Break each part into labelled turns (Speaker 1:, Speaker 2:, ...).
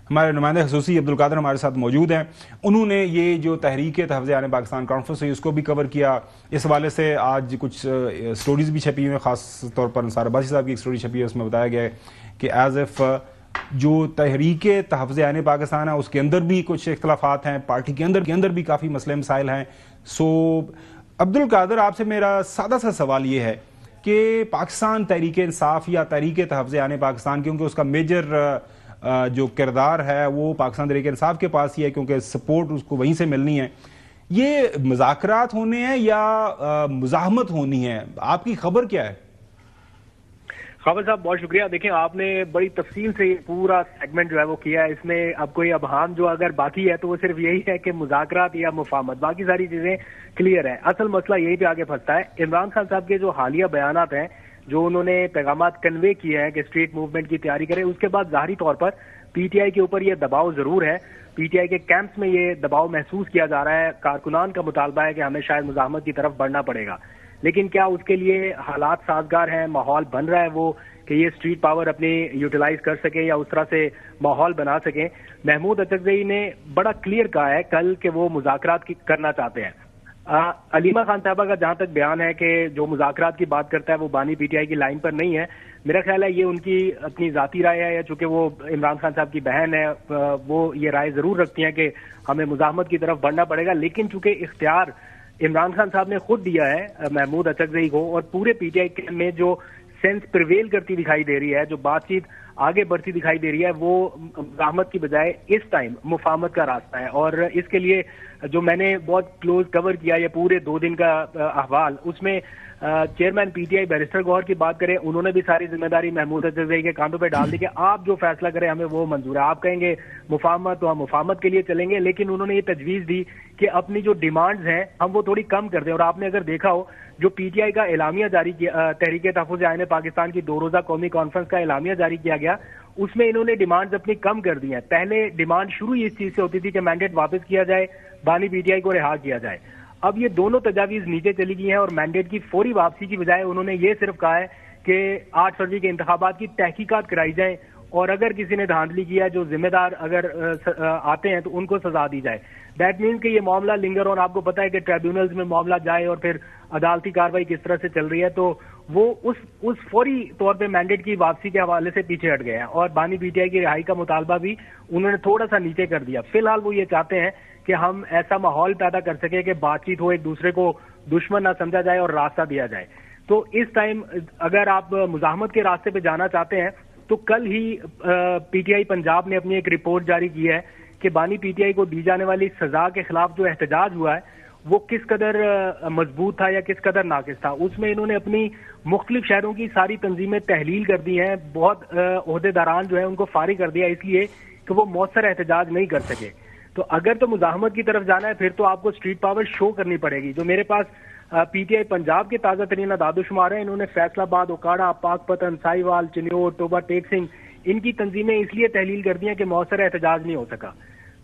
Speaker 1: ہمارے نمائندہ خصوصی عبدالقادر ہمارے ساتھ موجود ہیں. انہوں نے یہ جو تحریک تحفظ عیان پاکستان کانفرنس ہوئی اس کو بھی کور کیا. اس حوالے سے آج کچھ سٹوریز بھی چھپی ہوئی ہیں, خاص طور پر انصار عباسی صاحب کی ایک سٹوری چھپی ہے, اس میں بتایا گیا ہے کہ ایز ایف جو تحریک تحفظ عیان پاکستان ہے اس کے اندر بھی کچھ اختلافات ہیں, پارٹی کے اندر بھی کافی مسئلے مسائل ہیں. سو عبدالقادر, آپ سے میرا سادہ سا سوال یہ ہے کہ پاکستان تحریک انصاف یا تحریک تحفظ عیان پاکستان, کیونکہ اس کا میجر جو کردار ہے وہ پاکستان تحریک انصاف کے پاس ہی ہے کیونکہ سپورٹ اس کو وہیں سے ملنی ہے, یہ مذاکرات ہونے ہیں یا مزاحمت ہونی ہے؟ آپ کی خبر کیا ہے؟
Speaker 2: خبر صاحب بہت شکریہ. دیکھیں, آپ نے بڑی تفصیل سے پورا سیگمنٹ جو ہے وہ کیا ہے. اس میں اب کوئی ابہام جو اگر باقی ہے تو وہ صرف یہی ہے کہ مذاکرات یا مفاہمت, باقی ساری چیزیں کلیئر ہے. اصل مسئلہ یہی پہ آگے پھنستا ہے. عمران خان صاحب کے جو حالیہ بیانات ہیں, جو انہوں نے پیغامات کنوے کیے ہیں کہ اسٹریٹ موومنٹ کی تیاری کرے, اس کے بعد ظاہری طور پر پی ٹی آئی کے اوپر یہ دباؤ ضرور ہے. پی ٹی آئی کے کیمپس میں یہ دباؤ محسوس کیا جا رہا ہے. کارکنان کا مطالبہ ہے کہ ہمیں شاید مزاحمت کی طرف بڑھنا پڑے گا, لیکن کیا اس کے لیے حالات سازگار ہیں, ماحول بن رہا ہے وہ کہ یہ اسٹریٹ پاور اپنی یوٹیلائز کر سکیں یا اس طرح سے ماحول بنا سکیں؟ محمود اچکزئی نے بڑا کلیئر کہا ہے کل کہ وہ مذاکرات کرنا چاہتے ہیں. علیمہ خان صاحبہ کا جہاں تک بیان ہے کہ جو مذاکرات کی بات کرتا ہے وہ بانی پی ٹی آئی کی لائن پر نہیں ہے. میرا خیال ہے یہ ان کی اپنی ذاتی رائے ہے, یا چونکہ وہ عمران خان صاحب کی بہن ہے وہ یہ رائے ضرور رکھتی ہیں کہ ہمیں مزاحمت کی طرف بڑھنا پڑے گا. لیکن چونکہ اختیار عمران خان صاحب نے خود دیا ہے محمود اچکزئی کو, اور پورے پی ٹی آئی میں جو سینس پریویل کرتی دکھائی دے رہی ہے, جو بات چیت آگے بڑھتی دکھائی دے رہی ہے, وہ مزاحمت کی بجائے اس ٹائم مفاہمت کا راستہ ہے. اور اس کے لیے جو میں نے بہت کلوز کور کیا یہ پورے 2 دن کا احوال, اس میں chairman P T I barrister Gohar کی بات کریں, انہوں نے بھی ساری ذمہ داری محمود اچکزئی کے کاندھوں پہ ڈال دی کہ آپ جو فیصلہ کریں ہمیں وہ منظور ہے. آپ کہیں گے مفاہمت تو ہم مفاہمت کے لیے چلیں گے, لیکن انہوں نے یہ تجویز دی کہ اپنی جو ڈیمانڈز ہیں ہم وہ تھوڑی کم کر دیں. اور آپ نے اگر دیکھا ہو جو پی ٹی آئی کا اعلامیہ جاری کیا, تحریک تحفظ عیان پاکستان کی 2 روزہ قومی کانفرنس کا اعلامیہ جاری کیا گیا, اس میں انہوں نے ڈیمانڈز اپنی کم کر دی ہیں. پہلے ڈیمانڈ شروع اس چیز سے ہوتی تھی کہ مینڈیٹ واپس کیا جائے, بانی پی ٹی آئی کو رہا کیا جائے. اب یہ دونوں تجاویز نیچے چلی گئی ہیں اور مینڈیٹ کی فوری واپسی کی بجائے انہوں نے یہ صرف کہا ہے کہ 8 فروری کے انتخابات کی تحقیقات کرائی جائیں, اور اگر کسی نے دھاندلی کیا, جو ذمہ دار اگر آتے ہیں تو ان کو سزا دی جائے. دیٹ مینس کہ یہ معاملہ لنگر, اور آپ کو پتا ہے کہ ٹریبیونلز میں معاملہ جائے اور پھر عدالتی کاروائی کس طرح سے چل رہی ہے, تو وہ اس فوری طور پہ مینڈیٹ کی واپسی کے حوالے سے پیچھے ہٹ گئے ہیں. اور بانی پی ٹی آئی کی رہائی کا مطالبہ بھی انہوں نے تھوڑا سا نیچے کر دیا. فی الحال وہ یہ چاہتے ہیں کہ ہم ایسا ماحول پیدا کر سکیں کہ بات چیت ہو, ایک دوسرے کو دشمن نہ سمجھا جائے اور راستہ دیا جائے. تو اس ٹائم اگر آپ مزاحمت کے راستے پہ جانا چاہتے ہیں تو کل ہی پی ٹی آئی پنجاب نے اپنی ایک رپورٹ جاری کی ہے کہ بانی پی ٹی آئی کو دی جانے والی سزا کے خلاف جو احتجاج ہوا ہے وہ کس قدر مضبوط تھا یا کس قدر ناقص تھا. اس میں انہوں نے اپنی مختلف شہروں کی ساری تنظیمیں تحلیل کر دی ہیں, بہت عہدیداران جو ہیں ان کو فارغ کر دیا اس لیے کہ وہ مؤثر احتجاج نہیں کر سکے. تو اگر تو مزاحمت کی طرف جانا ہے پھر تو آپ کو اسٹریٹ پاور شو کرنی پڑے گی. جو میرے پاس پی ٹی آئی پنجاب کے تازہ ترین اعداد و شمار ہیں, انہوں نے فیصل آباد, اوکاڑا, پاک پتن, سائی وال, چنیور, ٹوبا ٹیک سنگھ, ان کی تنظیمیں اس لیے تحلیل کر دی ہیں کہ مؤثر احتجاج نہیں ہو سکا.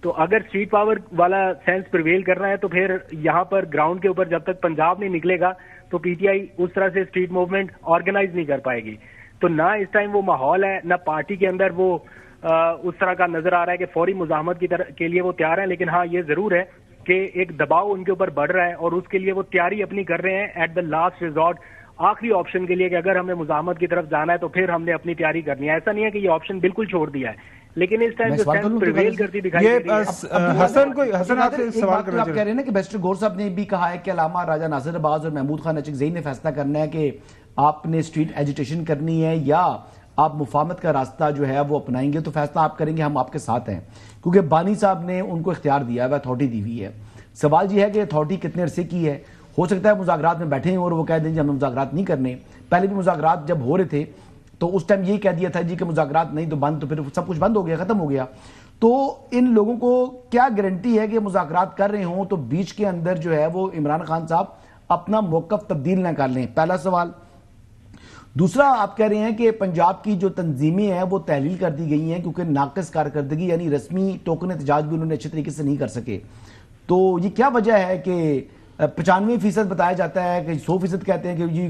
Speaker 2: تو اگر اسٹریٹ پاور والا سینس پریویل کرنا ہے تو پھر یہاں پر گراؤنڈ کے اوپر جب تک پنجاب نہیں نکلے گا تو پی ٹی آئی اس طرح سے اسٹریٹ موومنٹ آرگنائز نہیں کر پائے گی. تو نہ اس ٹائم وہ ماحول ہے, نہ پارٹی کے اندر وہ اس طرح کا نظر آ رہا ہے کہ فوری مزاحمت کے لیے وہ تیار ہیں. لیکن ہاں یہ ضرور ہے کہ ایک دباؤ ان کے اوپر بڑھ رہا ہے اور اس کے لیے وہ تیاری اپنی کر رہے ہیں ایٹ دا لاسٹ ریزورٹ, آخری آپشن کے لیے کہ اگر ہمیں مزاحمت کی طرف جانا ہے تو پھر ہم نے اپنی تیاری کرنی ہے. ایسا نہیں ہے کہ یہ آپشن بالکل چھوڑ دیا ہے, لیکن اس ٹائم جو سینس پریویل کرتی دکھائی دے رہی ہے.
Speaker 1: حسن آپ سے سوال کرنا
Speaker 3: آپ کہہ رہے ہیں نا کہ بیرسٹر گوہر صاحب نے بھی کہا ہے کہ علامہ راجہ ناصر عباس اور محمود خان اچکزئی نے فیصلہ کرنا ہے کہ آپ نے اسٹریٹ ایجیٹیشن کرنی ہے یا آپ مفاہمت کا راستہ جو ہے وہ اپنائیں گے. تو فیصلہ آپ کریں گے, ہم آپ کے ساتھ ہیں, کیونکہ بانی صاحب نے ان کو اختیار دیا ہے, اتھارٹی دی ہوئی ہے. سوال یہ ہے کہ اتھارٹی کتنے عرصے کی ہے. ہو سکتا ہے مذاکرات میں بیٹھے ہیں اور وہ کہہ دیں جی ہمیں مذاکرات نہیں کرنے. پہلے بھی مذاکرات جب ہو رہے تھے تو اس ٹائم یہی کہہ دیا تھا جی کہ مذاکرات نہیں تو بند, تو پھر سب کچھ بند ہو گیا, ختم ہو گیا. تو ان لوگوں کو کیا گارنٹی ہے کہ مذاکرات کر رہے ہوں تو بیچ کے اندر جو ہے وہ عمران خان صاحب اپنا موقف تبدیل نہ کر لیں؟ پہلا سوال. دوسرا, آپ کہہ رہے ہیں کہ پنجاب کی جو تنظیمیں ہیں وہ تحلیل کر دی گئی ہیں کیونکہ ناقص کارکردگی یعنی رسمی ٹوکن احتجاج بھی انہوں نے اچھے طریقے سے نہیں کر سکے. تو یہ کیا وجہ ہے کہ 95% بتایا جاتا ہے کہ 100% کہتے ہیں کہ جی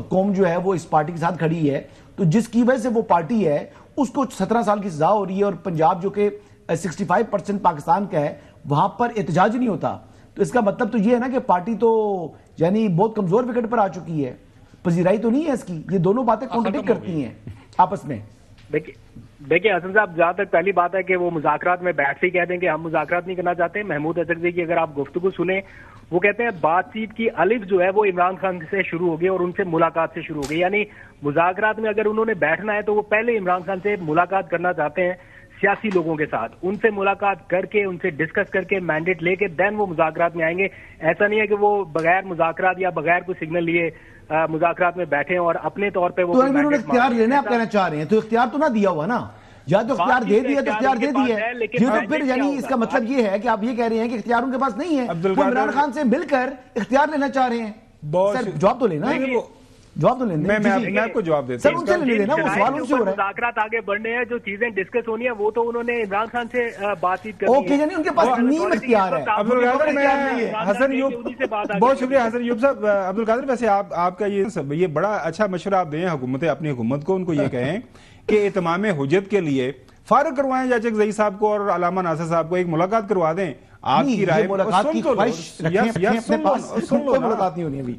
Speaker 3: قوم جو ہے وہ اس پارٹی کے ساتھ کھڑی ہے, تو جس کی وجہ سے وہ پارٹی ہے اس کو 17 سال کی سزا ہو رہی ہے, اور پنجاب جو کہ 65% پاکستان کا ہے وہاں پر احتجاج نہیں ہوتا. تو اس کا مطلب تو یہ ہے نا کہ پارٹی تو یعنی بہت کمزور وکٹ پر آ چکی ہے, پذیرائی تو نہیں ہے اس کی. یہ دونوں باتیں کانٹرڈکٹ کرتی ہیں آپس میں.
Speaker 2: دیکھیں حسن صاحب, جہاں تک پہلی بات ہے کہ وہ مذاکرات میں بیٹھ سے کہہ دیں کہ ہم مذاکرات نہیں کرنا چاہتے. محمود اظہر کی اگر آپ گفتگو سنیں, وہ کہتے ہیں بات چیت کی الف جو ہے وہ عمران خان سے شروع ہوگی اور ان سے ملاقات سے شروع ہوگی. یعنی مذاکرات میں اگر انہوں نے بیٹھنا ہے تو وہ پہلے عمران خان سے ملاقات کرنا چاہتے ہیں, سیاسی لوگوں کے ساتھ, ان سے ملاقات کر کے, ان سے ڈسکس کر کے, مینڈیٹ لے کے دین وہ مذاکرات میں آئیں گے. ایسا نہیں ہے کہ وہ بغیر مذاکرات یا بغیر کوئی سگنل لیے مذاکرات میں بیٹھے اور اپنے طور پہ وہ
Speaker 3: اختیار لینا آپ کہنا چاہ رہے ہیں, تو اختیار تو نہ دیا ہوا نا, یا تو اختیار دے دیا تو اختیار دے دیا ہے. یہ تو پھر یعنی اس کا مطلب یہ ہے کہ آپ یہ کہہ رہے ہیں کہ اختیار ان کے پاس نہیں ہے, وہ عمران خان سے مل کر اختیار لینا چاہ رہے ہیں. سر جواب تو لینا ہے, جواب تو لینا.
Speaker 1: میں آپ کو جواب دیتا ہوں.
Speaker 3: سر ان سے لینا, وہ سوال ان سے ہو رہا ہے.
Speaker 2: مذاکرات آگے بڑھنے ہیں, جو چیزیں ڈسکس ہونی ہیں وہ تو انہوں نے عمران خان سے بات چیت کرنی ہے.
Speaker 3: اوکے, یعنی ان کے پاس نیم اختیار ہے.
Speaker 1: عبدالقادر, میں حسن ایوب, بہت شکریہ حسن ایوب صاحب. عبدالقادر, ویسے آپ کا یہ بڑا اچھا مشورہ آپ دیں اپنی حکومت کو, ان کو یہ کہیں کہ اتمام حجت کے لیے فارغ کروائیں جاچک زئی صاحب کو اور علامہ ناصر صاحب کو, ایک ملاقات کروا دیں. آپ کی رائے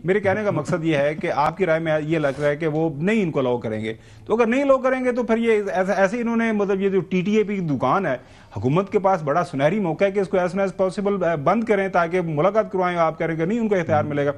Speaker 1: میرے کہنے کا مقصد یہ ہے کہ آپ کی رائے میں یہ لگ رہا ہے کہ وہ نہیں ان کو الاؤ کریں گے. تو اگر نہیں الاؤ کریں گے تو پھر یہ ایسے انہوں نے مطلب یہ جو ٹی ٹی اے پی کی دکان ہے, حکومت کے پاس بڑا سنہری موقع ہے کہ اس کو ایز سون ایز پاسبل بند کریں تاکہ ملاقات کروائیں. آپ کہہ رہے ہیں کہ نہیں ان کو اختیار ملے گا.